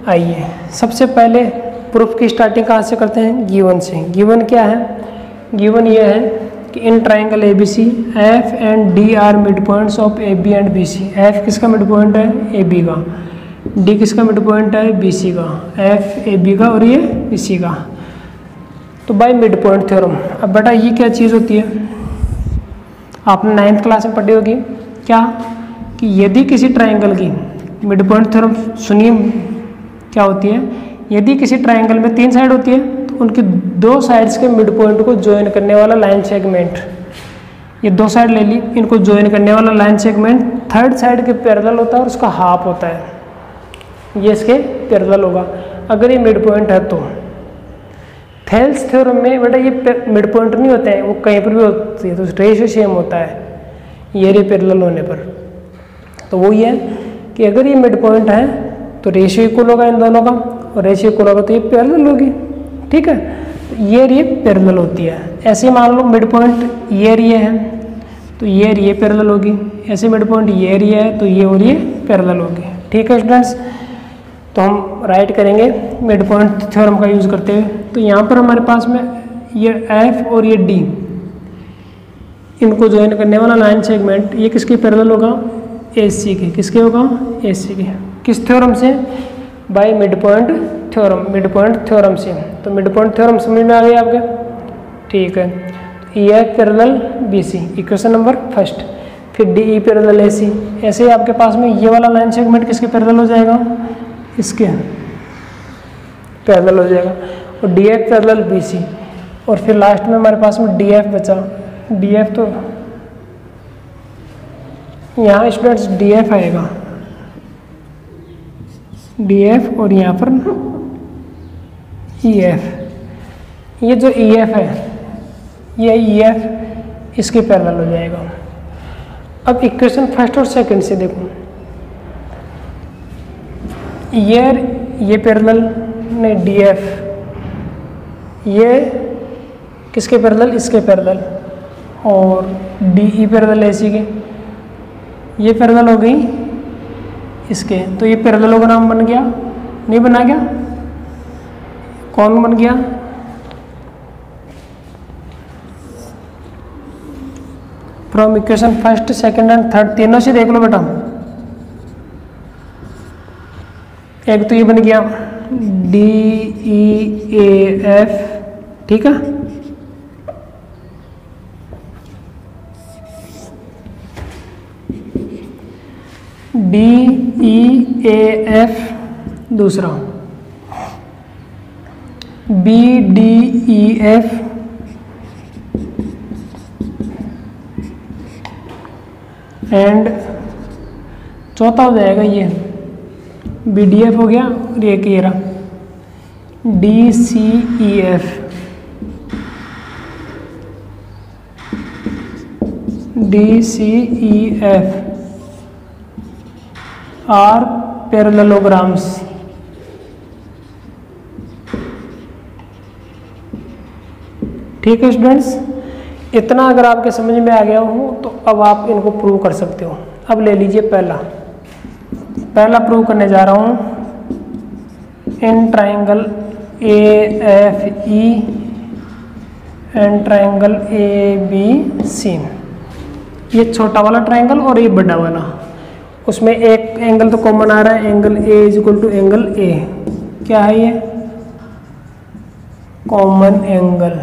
आइए सबसे पहले प्रूफ की स्टार्टिंग कहाँ से करते हैं, गिवन से। गिवन क्या है, गिवन ये है कि in triangle ABC F and D are mid points of AB and BC। F किसका मिड पॉइंट है, AB का। D किसका मिड पॉइंट है, BC का। F AB का और ये BC का। तो बाय मिड पॉइंट थ्योरम। अब बेटा ये क्या चीज़ होती है, आपने 9th क्लास में पढ़ी होगी, क्या कि यदि किसी ट्रायंगल की मिड पॉइंट थ्योरम, सुनिए क्या होती है, यदि किसी ट्रायंगल में 3 साइड होती है तो उनकी 2 साइड्स के मिड पॉइंट को ज्वाइन करने वाला लाइन सेगमेंट, ये 2 साइड ले ली, इनको ज्वाइन करने वाला लाइन सेगमेंट थर्ड साइड के पैरेलल होता है और उसका हाफ होता है, ये इसके पैरेलल होगा अगर ये मिड पॉइंट है तो। थेल्स थ्योरम में बेटा ये मिड पॉइंट नहीं होते हैं, वो कहीं पर भी होती है, तो रेशियो सेम होता है ये पैरेलल होने पर। तो वो ये है कि अगर ये मिड पॉइंट है तो रेशियो इक्वल होगा इन दोनों का, और रेशियो इक्वल होगा तो ये पैरेलल होगी। ठीक है, तो ये पैरेलल होती है। ऐसे मान लो मिड पॉइंट ये है तो ये पैरेलल होगी, ऐसे मिड पॉइंट ये है तो ये और ये पैरेलल होगी। ठीक है स्टूडेंट्स, तो हम राइट करेंगे मिड पॉइंट थ्योरम का यूज़ करते हुए। तो यहाँ पर हमारे पास में ये F और ये D, इनको ज्वाइन करने वाला लाइन सेगमेंट ये किसके पैरेलल होगा, AC के। किसके होगा, AC के। किस थ्योरम से, by mid point theorem, mid point theorem से। तो मिड पॉइंट थ्योरम समझ में आ गई आपके। ठीक है, तो EF parallel BC, equation number first. फिर DE पैरेलल AC, ऐसे ही आपके पास में ये वाला लाइन सेगमेंट किसके पैरेलल हो जाएगा, इसके पैरेलल हो जाएगा। और DF पैरेलल BC, और फिर लास्ट में हमारे पास में DF बचा। DF तो यहाँ स्टूडेंट्स DF आएगा, DF और यहाँ पर EF। ये जो EF है ये EF इसके पैरेलल हो जाएगा। अब इक्वेशन फर्स्ट और सेकंड से देखो, ये पैरेलल नहीं, DF ये किसके पैरेलल, इसके पैरेलल, और DE पैरेलल AC के, ये पैरेलल हो गई इसके। तो ये पैरेलल नाम बन गया, नहीं बना गया, कौन बन गया, from equation first second and third, तीनों से देख लो बेटा। एक तो ये बन गया DEAF, ठीक है। DEAF दूसरा, BDEF, एंड चौथा हो जाएगा ये BDF हो गया, और ये कि रहा DCEF, DCEF आर पैरेललोग्राम्स। ठीक है स्टूडेंट्स, इतना अगर आपके समझ में आ गया हो तो अब आप इनको प्रूव कर सकते हो। अब ले लीजिए पहला प्रूव करने जा रहा हूँ, in triangle AFE and triangle ABC, ये छोटा वाला ट्राइंगल और ये बड़ा वाला, उसमें एक एंगल तो कॉमन आ रहा है, angle A equal to angle A, क्या है ये कॉमन एंगल।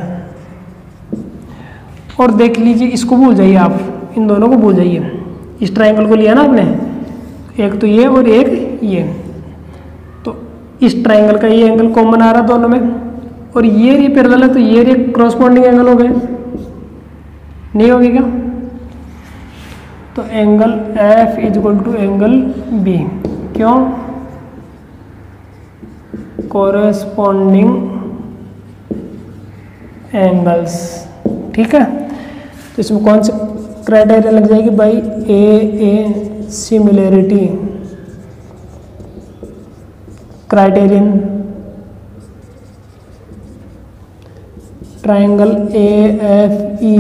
और देख लीजिए, इसको भूल जाइए आप, इन दोनों को भूल जाइए। इस ट्राइंगल को लिया ना आपने, एक तो ये और एक ये, तो इस ट्राइंगल का ये एंगल कॉमन आ रहा दोनों में, और ये पैरेलल है तो ये करस्पॉन्डिंग एंगल हो गए, नहीं होगी क्या? तो angle F equal to angle B, क्यों? कोरेस्पॉन्डिंग एंगल्स, ठीक है। तो इसमें कौन सी क्राइटेरिया लग जाएगी भाई? ए similarity criterion, triangle AFE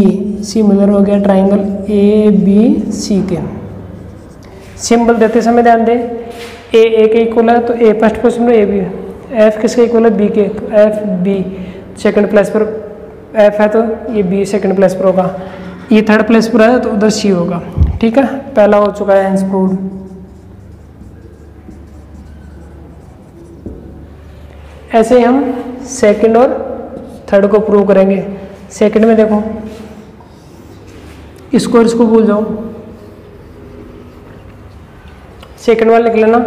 similar हो गया ट्राइंगल ABC के। सिंबल देते समय ध्यान दें, A के इक्वल है तो A फर्स्ट पोजीशन में A भी है, F किसके इक्वल है? B के, तो FB सेकंड प्लेस पर, F है तो ये B सेकंड प्लेस पर होगा, ये थर्ड प्लेस पर है तो उधर C होगा, ठीक है। पहला हो चुका है हेंस प्रूव्ड। ऐसे ही हम सेकंड और थर्ड को प्रूव करेंगे। सेकंड में देखो, इसको और इसको भूल जाओ, सेकंड वाला लिख लेना,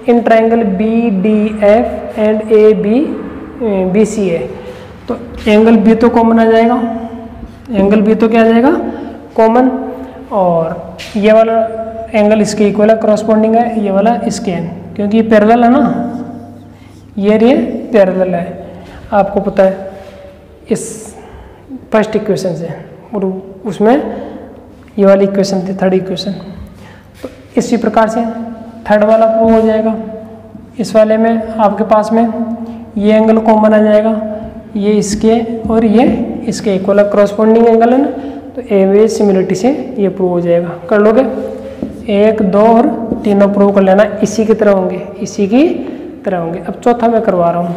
in triangle BDF and ABCA, तो एंगल B तो कॉमन आ जाएगा, एंगल B तो क्या आ जाएगा? कॉमन, और ये वाला एंगल इसके इक्वल है, करस्पॉन्डिंग है, ये वाला इसके है, क्योंकि ये पैरेलल है ना, ये पैरेलल है, आपको पता है इस फर्स्ट इक्वेशन से, और उसमें ये वाली इक्वेशन थी थर्ड इक्वेशन। तो इसी प्रकार से थर्ड वाला प्रूव हो जाएगा। इस वाले में आपके पास में ये एंगल कॉमन आ जाएगा, ये इसके और ये इसके इक्वल है, करस्पॉन्डिंग एंगल है ना, तो AB सिमिलरिटी से ये प्रूव हो जाएगा। कर लोगे? 1, 2 और तीनों प्रूव कर लेना, इसी की तरह होंगे, इसी की तरह होंगे। अब चौथा मैं करवा रहा हूँ।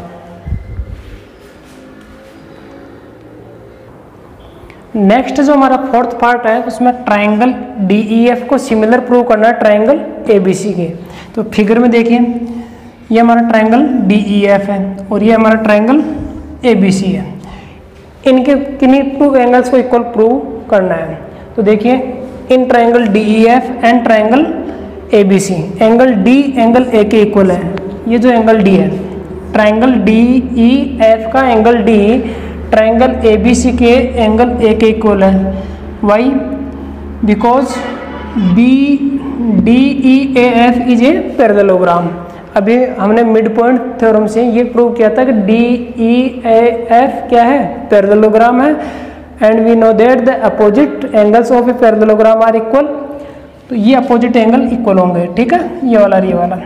नेक्स्ट जो हमारा फोर्थ पार्ट है, उसमें ट्राइंगल DEF को सिमिलर प्रूव करना है ट्राइंगल ABC के। तो फिगर में देखिए, ये हमारा ट्राइंगल DEF है और ये हमारा ट्राइंगल ABC है। इनके किन्हीं टू एंगल्स को इक्वल प्रूव करना है। तो देखिए, in triangle DEF and triangle ABC, angle D angle A के इक्वल है। ये जो एंगल D है, ट्राइंगल DEF का एंगल D ट्राइंगल ABC के एंगल A के इक्वल है। Why? Because DEAF is a parallelogram. अभी हमने मिड पॉइंट थ्योरम से ये प्रूव किया था कि DEAF क्या है? पैरेललोग्राम है, and we know that the opposite angles of a parallelogram are equal. तो ये अपोजिट एंगल इक्वल होंगे, ठीक है, ये वाला और ये वाला।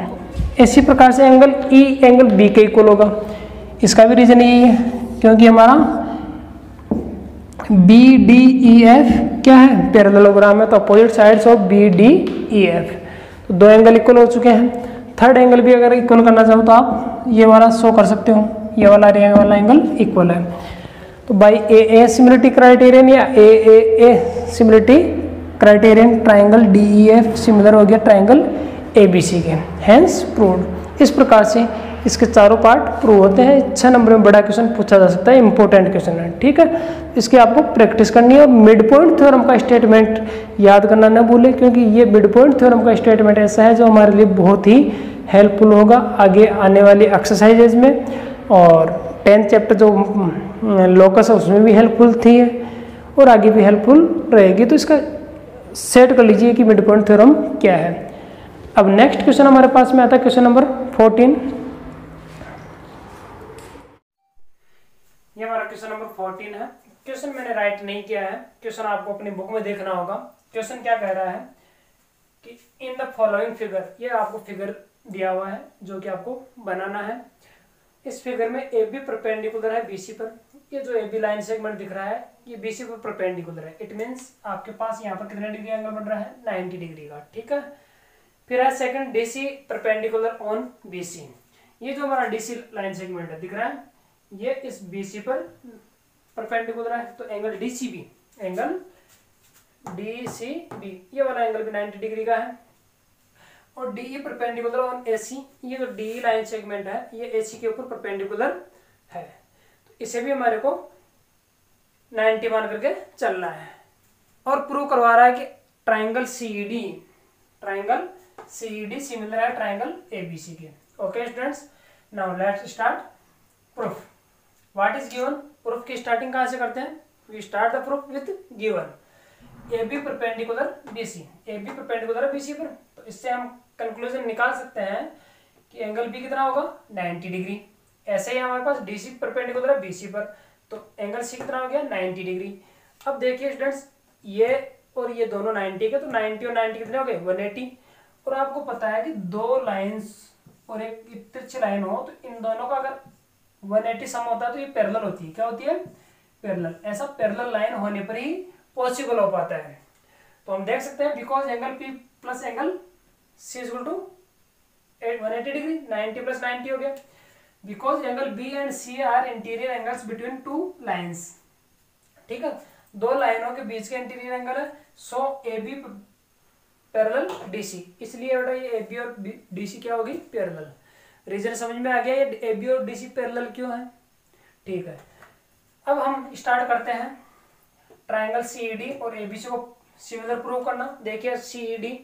इसी प्रकार से एंगल E एंगल B के इक्वल होगा। इसका भी रीजन यही है, क्योंकि हमारा BDEF क्या है? पैरेललोग्राम है, तो अपोजिट साइड्स ऑफ BDEF, तो दो एंगल इक्वल हो चुके हैं। थर्ड एंगल भी अगर इक्वल करना चाहो तो आप ये वाला शो कर सकते हो, ये वाला एंगल इक्वल है। तो बाई AA सिमिलरिटी क्राइटेरियन या AAA similarity criterion triangle DEF similar हो गया ट्राइंगल ABC के, हेंस प्रूव्ड। इस प्रकार से इसके चारों पार्ट प्रूव होते हैं। 6 नंबर में बड़ा क्वेश्चन पूछा जा सकता है, इंपॉर्टेंट क्वेश्चन है, ठीक है। इसकी आपको प्रैक्टिस करनी है और मिड पॉइंट थ्योरम का स्टेटमेंट याद करना ना भूले, क्योंकि ये मिड पॉइंट थ्योरम का स्टेटमेंट ऐसा है जो हमारे लिए बहुत ही हेल्पफुल होगा आगे आने वाली एक्सरसाइजेज में। और 10th चैप्टर जो लोकस है उसमें भी हेल्पफुल थी और आगे भी हेल्पफुल रहेगी। तो इसका सेट कर लीजिए कि मिड पॉइंट थ्योरम क्या है। अब नेक्स्ट क्वेश्चन हमारे पास में आता है क्वेश्चन नंबर 14। ये हमारा क्वेश्चन नंबर 14 है। क्वेश्चन मैंने राइट नहीं किया है, क्वेश्चन आपको अपनी बुक में देखना होगा। क्वेश्चन क्या कह रहा है कि इन द फॉलोइंग फिगर, ये आपको फिगर दिया हुआ है जो कि आपको बनाना है। इस फिगर में ए बी परपेंडिकुलर है बीसी पर। ये जो ए बी लाइन सेगमेंट दिख रहा है ये बीसी पर परपेंडिकुलर है। इट मीन्स आपके पास यहाँ पर कितने डिग्री एंगल बन रहा है, 90 डिग्री का, ठीक है। फिर है second DC perpendicular on BC. ये जो हमारा डीसी लाइन सेगमेंट है दिख रहा है, ये इस बीसी पर परपेंडिकुलर है, तो एंगल डीसीबी, एंगल डीसीबी ये वाला एंगल भी 90 डिग्री का है। और डीई परपेंडिकुलर ऑन एसी, ये जो डी लाइन सेगमेंट है ये एसी के ऊपर परपेंडिकुलर है, तो इसे भी हमारे को 90 मान करके चलना है। और प्रूव करवा रहा है कि triangle CD, triangle CD similar है ट्राइंगल एबीसी के। Okay students, now let's start proof. What is given? Proof की स्टार्टिंग कहां से करते हैं? We start the proof with given A B perpendicular B C. A B perpendicular B C पर, तो इससे हम कंक्लूजन निकाल सकते हैं कि एंगल बी कितना होगा, 90 डिग्री। ऐसे ही हमारे पास डी सी परपेंडिकुलर है बी सी पर, तो एंगल सी कितना हो गया, 90 डिग्री। अब देखिए स्टूडेंट्स, ये और ये दोनों 90 के, तो 90 और 90 कितने हो गए, 180। और आपको पता है कि दो लाइन्स और एक तिरछी लाइन हो तो इन दोनों का अगर 180 सम होता है तो ये पैरेलल होती है। क्या होती है? पैरेलल। ऐसा पैरेलल लाइन होने पर ही पॉसिबल हो पाता है। तो हम देख सकते हैं because angle P plus angle C is equal to 180 degree, 90 plus 90 हो गया। Because angle B and C are interior angles between two lines, ठीक है, दो लाइनों के बीच के इंटीरियर एंगल है। सो ए बी पैरेलल डीसी, इसलिए बेटा ये ए बी और डीसी क्या होगी, पैरेलल। रीजन समझ में आ गया ये ए बी और डीसी पैरेलल क्यों है, ठीक है। अब हम स्टार्ट करते हैं ट्राइंगल सीईडी और एबीसी को सिमिलर प्रूव करना। देखिए सीईडी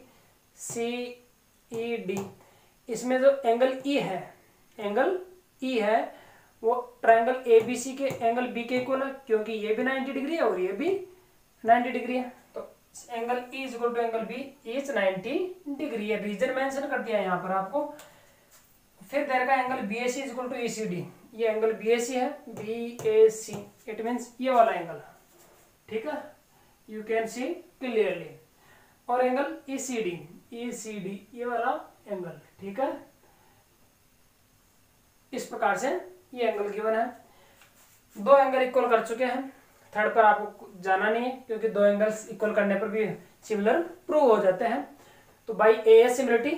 इसमें जो एंगल ई है, एंगल ई है वो ट्राइंगल एबीसी के एंगल बी के इक्वल है, क्योंकि ये भी 90 डिग्री है और ये भी 90 डिग्री है। तो angle E is equal to angle B is 90 degree है। रीजन मेंशन कर दिया है यहाँ पर आपको। फिर therefore angle B A C is equal to ECD, ये एंगल बी ए सी है, B A C, it means ये वाला एंगल, ठीक है, यू कैन सी क्लियरली। और एंगल ईसीडी, ईसीडी ये वाला एंगल, ठीक है। इस प्रकार से ये एंगल गिवन है। दो एंगल इक्वल कर चुके हैं, थर्ड पर आपको जाना नहीं है क्योंकि दो एंगल्स इक्वल करने पर भी सिमिलर प्रूव हो जाते हैं। तो by A similarity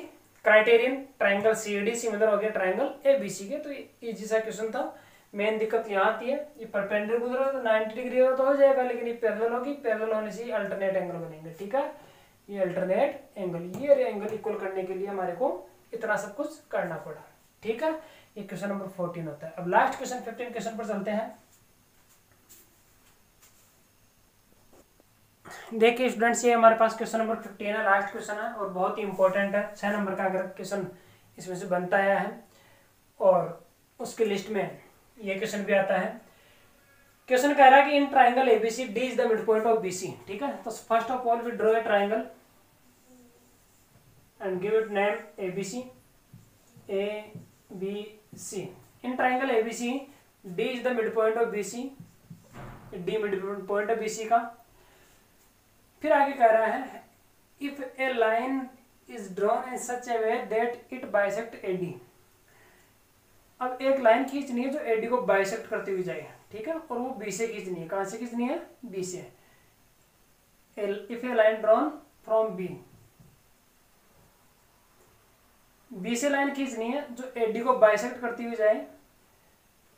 criterion triangle CD similar हो गया ट्राइंगल एबीसी के। तो इजी सा क्वेश्चन था। मेन दिक्कत यहाँ आती है, ये परपेंडिकुलर है तो 90 डिग्री हो तो हो जाएगा, लेकिन ये पैरेलल होगी, पैरेलल होने से अल्टरनेट एंगल बनेंगे, ठीक है। ये अल्टरनेट एंगल, ये एंगल इक्वल करने के लिए हमारे को इतना सब कुछ करना पड़ा, ठीक है। ये क्वेश्चन नंबर 14 होता है। अब लास्ट क्वेश्चन 15 क्वेश्चन पर चलते हैं। देखिए स्टूडेंट्स, ये हमारे पास क्वेश्चन नंबर 15 है, लास्ट क्वेश्चन है और बहुत ही इंपॉर्टेंट है। 6 नंबर का अगर क्वेश्चन इसमें से बनता आया है और उसकी लिस्ट में ये क्वेश्चन भी आता है। क्वेश्चन कह रहा है कि in triangle ABC D is the mid point of BC, ठीक है। तो first of all we draw a triangle and give it name ABC, A B C. In triangle ABC D is the mid point of BC, D mid point of BC का। फिर आगे कह रहा है if a line is drawn in such a way that it bisect AD. अब एक line खींचनी है जो एडी को बाइसेक्ट करती हुई जाए, ठीक है, और वो बी से खींचनी है। कहां से खींचनी है? बी से। If a line drawn from B से लाइन खींचनी है जो एडी को बाइसेक्ट करती हुई जाए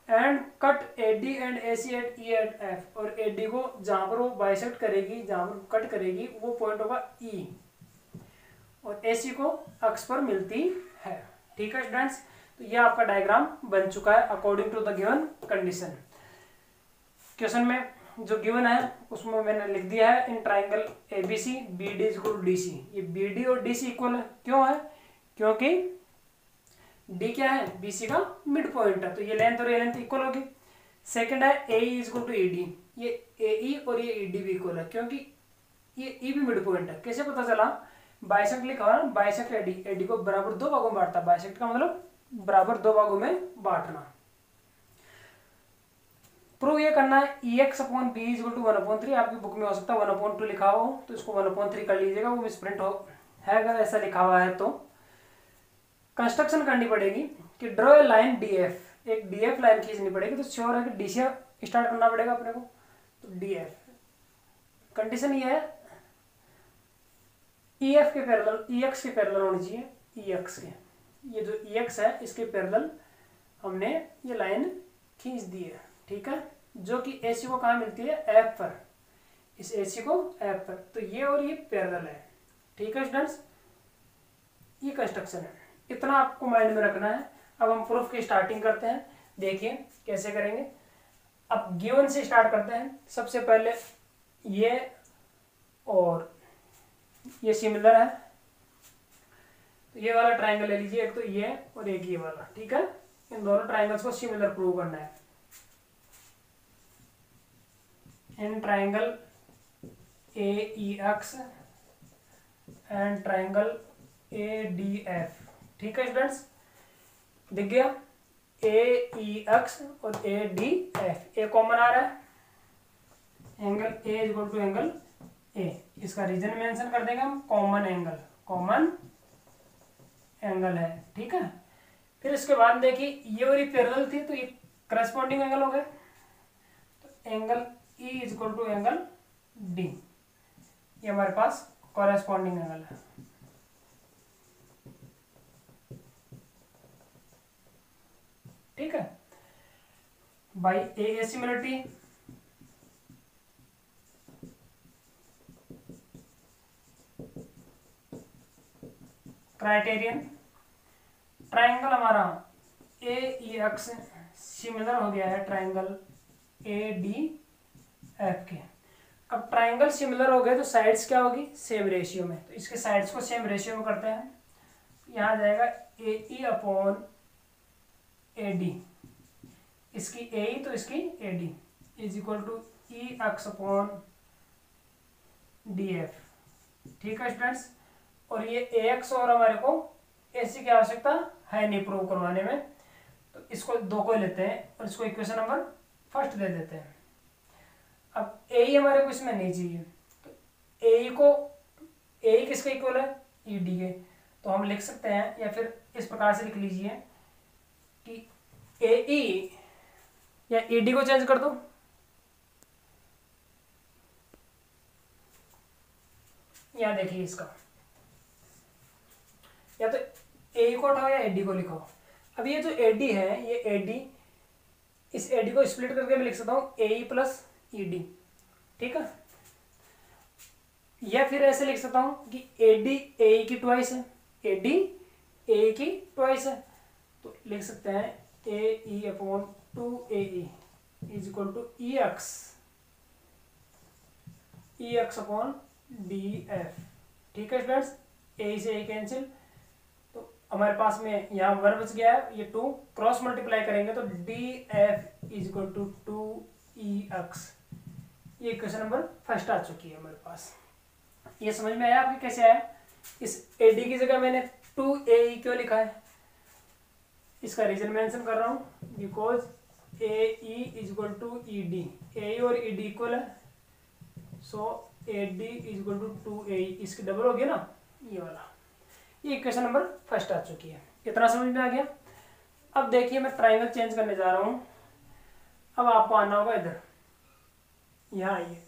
and cut AD and AC at E at F. और एडी को जहां पर वो बाइसेक्ट करेगी, जहां पर कट करेगी वो पॉइंट होगा ई, और एसी को अक्ष पर मिलती है, ठीक है स्टूडेंट्स। तो ये आपका डायग्राम बन चुका है according to the given condition. Question में जो गिवन है उसमें मैंने लिख दिया है in triangle ABC BD is equal to DC. ये बीडी और डीसी इक्वल है, क्यों है? क्योंकि डी क्या है? बीसी का मिड पॉइंट है, तो ये लेंथ और ये लेंथ इक्वल होगी। सेकंड है ए इज इक्वल टू ईडी, ये ए और ये ईडी भी इक्वल है क्योंकि ये ई भी मिड पॉइंट है। कैसे पता चला? बाइसेक्ट लिखा हुआ ना, बाइसेक्ट एडी, एडी को बराबर दो भागों में बांटता है। बाइसेक्ट का मतलब बराबर दो भागों में बांटना। प्रूव ये करना है E X upon B is equal to 1/3। आपकी बुक में हो सकता है 1/2 लिखा हो, तो इसको 1/3 कर लीजिएगा, वो मिसप्रिंट हो है अगर ऐसा लिखा हुआ है तो। कंस्ट्रक्शन करनी पड़ेगी कि draw a line D F, एक डी एफ लाइन खींचनी पड़ेगी, तो श्योर है कि डी से स्टार्ट करना पड़ेगा अपने को। तो डी एफ कंडीशन ये है ई एफ के पैरेलल, ई एक्स के पैरेलल होनी चाहिए, ई एक्स के, ये जो ई एक्स है इसके पैरेलल हमने ये लाइन खींच दी है, ठीक है, जो कि एसी को कहाँ मिलती है? एफ पर, इस एसी को एफ पर, तो ये और ये पैरेलल है, ठीक है स्टूडेंट्स। ये कंस्ट्रक्शन है, इतना आपको माइंड में रखना है। अब हम प्रूफ की स्टार्टिंग करते हैं, देखिए कैसे करेंगे। अब गिवन से स्टार्ट करते हैं। सबसे पहले ये और ये सिमिलर है, तो ये वाला ट्राइंगल ले लीजिए, एक तो ये और एक ये वाला, ठीक है। इन दोनों ट्राइंगल्स को सिमिलर प्रूव करना है। In triangle AEX and triangle ADF, ठीक है स्टूडेंट्स, दिख गया? AEX और ADF, ए कॉमन आ रहा है, angle A is equal to angle A, इसका रीजन मेंशन कर देंगे हम, कॉमन एंगल, कॉमन एंगल है, ठीक है। फिर इसके बाद देखिए ये वाली पैरेलल थी, तो ये करस्पॉन्डिंग एंगल हो गए, तो angle E is equal to angle D, ये हमारे पास कॉरेस्पॉन्डिंग एंगल है, ठीक है। By A similarity criterion, triangle हमारा AEX सिमिलर हो गया है ट्राइंगल ADF के। अब ट्राइंगल सिमिलर हो गए तो साइड्स क्या होगी? सेम रेशियो में, तो इसके साइड्स को सेम रेशियो में करते हैं। यहाँ जाएगा AE अपॉन AD, इसकी AE तो इसकी AD is equal to EX upon DF, ठीक है स्टूडेंट्स। और ये AX और हमारे को AC की आवश्यकता है नहीं प्रूव करवाने में, तो इसको दो को लेते हैं और इसको इक्वेशन नंबर फर्स्ट दे देते हैं। अब AE हमारे को इसमें नहीं चाहिए, तो AE किसके इक्वल है? ED के, तो हम लिख सकते हैं, या फिर इस प्रकार से लिख लीजिए कि AE या ED को चेंज कर दो, यहां देखिए इसका, या तो AE को उठाओ या AD को लिखो। अब ये जो AD है, ये AD, इस AD को स्प्लिट करके मैं लिख सकता हूँ AE प्लस ED, ठीक है। या फिर ऐसे लिख सकता हूँ कि AD AE की ट्वाइस है, AD AE की ट्वाइस है, तो लिख सकते हैं AE upon 2AE is equal to EX upon DF, ठीक है स्टूडेंट्स। AE से AE कैंसिल, तो हमारे पास में यहाँ 1 बच गया है, ये 2 क्रॉस मल्टीप्लाई करेंगे तो DF is equal to 2EX। ये क्वेश्चन नंबर फर्स्ट आ चुकी है हमारे पास। ये समझ में आया आपके कैसे आया? इस AD की जगह मैंने 2AE क्यों लिखा है, इसका रीजन मेंशन कर रहा हूँ, because AE is equal to ED, AE और ED इक्वल है, so AD is equal to 2AE, इसकी डबल होगी ना, ये वाला। ये क्वेश्चन नंबर फर्स्ट आ चुकी है, इतना समझ में आ गया। अब देखिए मैं ट्राइंगल चेंज करने जा रहा हूँ। अब आपको आना होगा इधर, यहाँ आइए,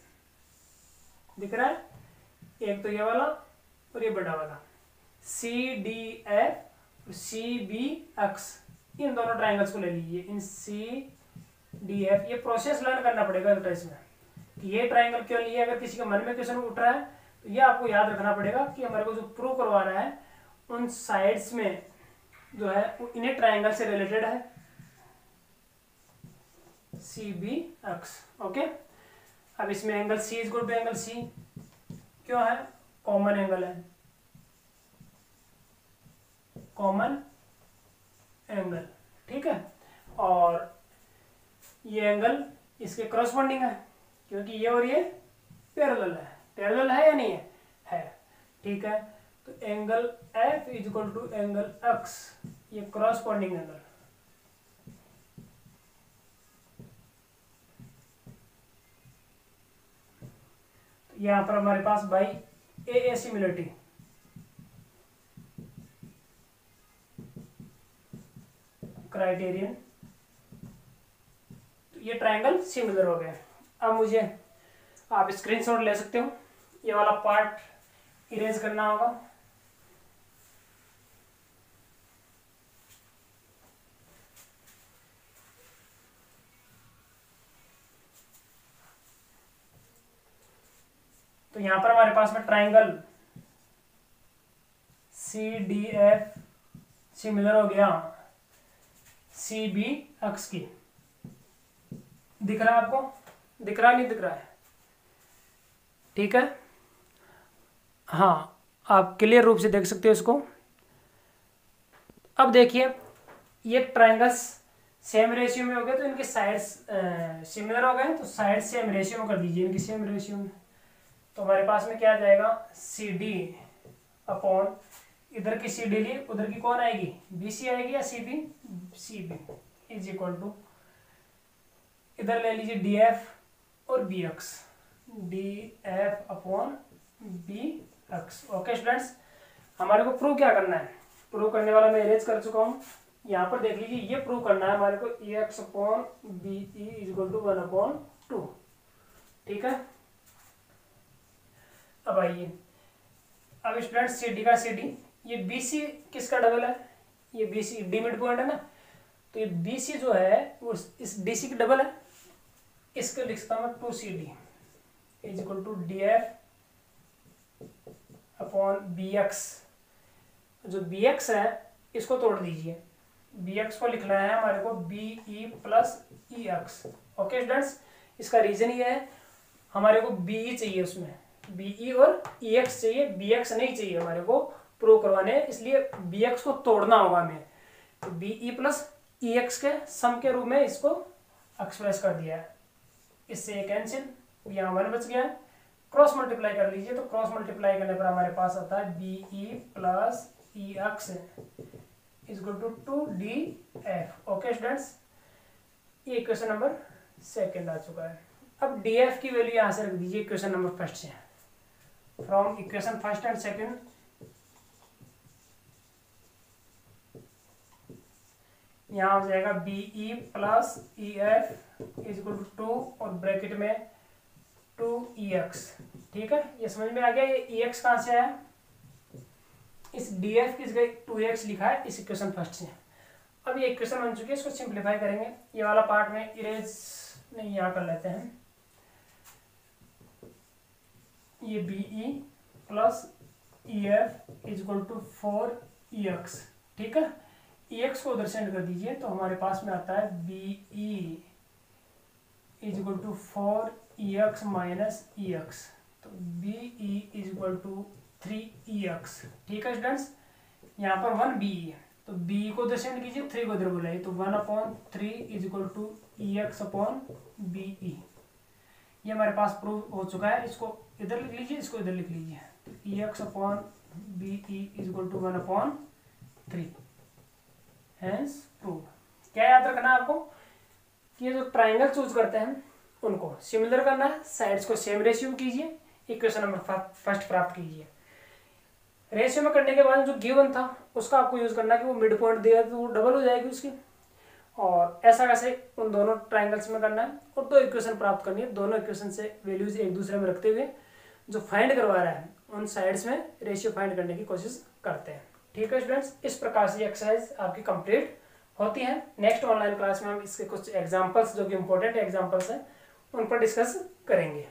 दिख रहा है, एक तो ये वाला और ये बड़ा वाला CDF और CBX, इन दोनों ट्राइंगल्स को ले लीजिए। इन CDF, ये प्रोसेस लर्न करना पड़ेगा इसमें कि ये ट्राइंगल क्यों लिए। अगर किसी के मन में क्वेश्चन उठ रहा है तो ये आपको याद रखना पड़ेगा कि हमारे को जो प्रूव करवा रहा है उन साइड्स में जो है वो इन्हें ट्राइंगल से रिलेटेड है, सी बी अक्स। ओके, अब इसमें angle C is equal to angle C, क्यों है, कॉमन एंगल है, कॉमन एंगल, ठीक है। और ये एंगल इसके करस्पॉन्डिंग है, क्योंकि ये और ये पैरेलल है, पैरेलल है या नहीं है, ठीक है। तो angle F is equal to angle X, ये करस्पॉन्डिंग एंगल, तो यहां पर हमारे पास बाई ए सिमिलरिटी, क्राइटेरियन, तो ये ट्राइंगल सिमिलर हो गया। अब मुझे आप स्क्रीनशॉट ले सकते हो, ये वाला पार्ट इरेज करना होगा। तो यहां पर हमारे पास में triangle C D F similar हो गया सी बी अक्स की। दिख रहा है आपको, दिख रहा नहीं दिख रहा है, ठीक है। हाँ, आप क्लियर रूप से देख सकते हो इसको। अब देखिए ये ट्राइंगल्स सेम रेशियो में हो गए, तो इनके साइड्स सिमिलर हो गए, तो साइड सेम रेशियो में कर दीजिए, इनकी सेम रेशियो में। तो हमारे पास में क्या आ जाएगा, सी डी अपॉन, इधर की सी डी ली, उधर की कौन आएगी, बी सी आएगी या C B, C B is equal to, इधर ले लीजिए डी एफ और B X, D F upon B X. Okay students, हमारे को प्रूव क्या करना है, प्रूव करने वाला मैं इरेज कर चुका हूँ। यहाँ पर देख लीजिए, ये प्रूव करना है हमारे को, E X upon B E is equal to 1/2, ठीक है। अब आइए, अब स्टूडेंट्स सी डी का सी डी, ये बी सी किसका डबल है, ये B C D mid point है ना, तो ये बी सी जो है वो इस डी सी की डबल है, इसको लिख सकता हूँ 2 CD is equal to D F upon B X. जो बी एक्स है इसको तोड़ दीजिए, बी एक्स को लिखना है हमारे को B E plus E x. Okay students, इसका रीजन ये है, हमारे को बी ई चाहिए, उसमें बी ई और ई एक्स चाहिए, बी एक्स नहीं चाहिए हमारे को प्रूव करवाने, इसलिए बी एक्स को तोड़ना होगा हमें। तो B E plus E x के सम के रूप में इसको एक्सप्रेस कर दिया है, इससे ये कैंसिल, यहाँ 1 बच गया। क्रॉस मल्टीप्लाई कर लीजिए, तो क्रॉस मल्टीप्लाई करने पर हमारे पास आता है B E plus E X is equal to 2DF। Okay students, ये इक्वेशन नंबर 2 आ चुका है। अब DF की वैल्यू यहाँ से रख दीजिए इक्वेशन नंबर 1 से, फ्रॉम इक्वेशन 1 एंड 2 यहाँ हो जाएगा B E plus E F is equal to 2 और ब्रैकेट में 2EX, ठीक है। ये समझ में आ गया, ये EX कहाँ से आया, इस DF की जगह 2X लिखा है इस इक्वेशन 1 से। अब ये इक्वेशन बन चुकी है, इसको सिंप्लीफाई करेंगे, ये वाला पार्ट में इरेज नहीं, यहाँ कर लेते हैं। ये BE plus EF is equal to 4EX, ठीक है। EX को उधर सेंड कर दीजिए, तो हमारे पास में आता है BE is equal to 4EX minus EX, तो BE is equal to 3EX, ठीक है स्टूडेंट्स। यहाँ पर 1BE है, तो BE को उधर सेंड कीजिए, 3 को उधर बुलाइए, तो 1/3 is equal to EX upon BE। ये हमारे पास प्रूव हो चुका है, इसको इधर लिख लीजिए, इसको इधर लिख लीजिए, तो EX upon BE is equal to 1/3, hence prove. क्या याद रखना है आपको, कि ये जो ट्राइंगल चूज करते हैं उनको सिमिलर करना है, साइड्स को सेम रेशियो में कीजिए, इक्वेशन नंबर 1 प्राप्त कीजिए। रेशियो में करने के बाद जो गिवन था उसका आपको यूज करना है, कि वो मिड पॉइंट दिया तो वो डबल हो जाएगी उसकी, और ऐसा कैसे उन दोनों ट्राइंगल्स में करना है, और 2 इक्वेशन प्राप्त करनी है, दोनों इक्वेशन से वैल्यूज एक दूसरे में रखते हुए जो फाइंड करवा रहा है उन साइड्स में रेशियो फाइंड करने की कोशिश करते हैं, ठीक है स्टूडेंट्स। इस प्रकार से एक्सरसाइज आपकी कंप्लीट होती है। नेक्स्ट ऑनलाइन क्लास में हम इसके कुछ एग्जांपल्स, जो कि इंपॉर्टेंट एग्जांपल्स हैं, उन पर डिस्कस करेंगे।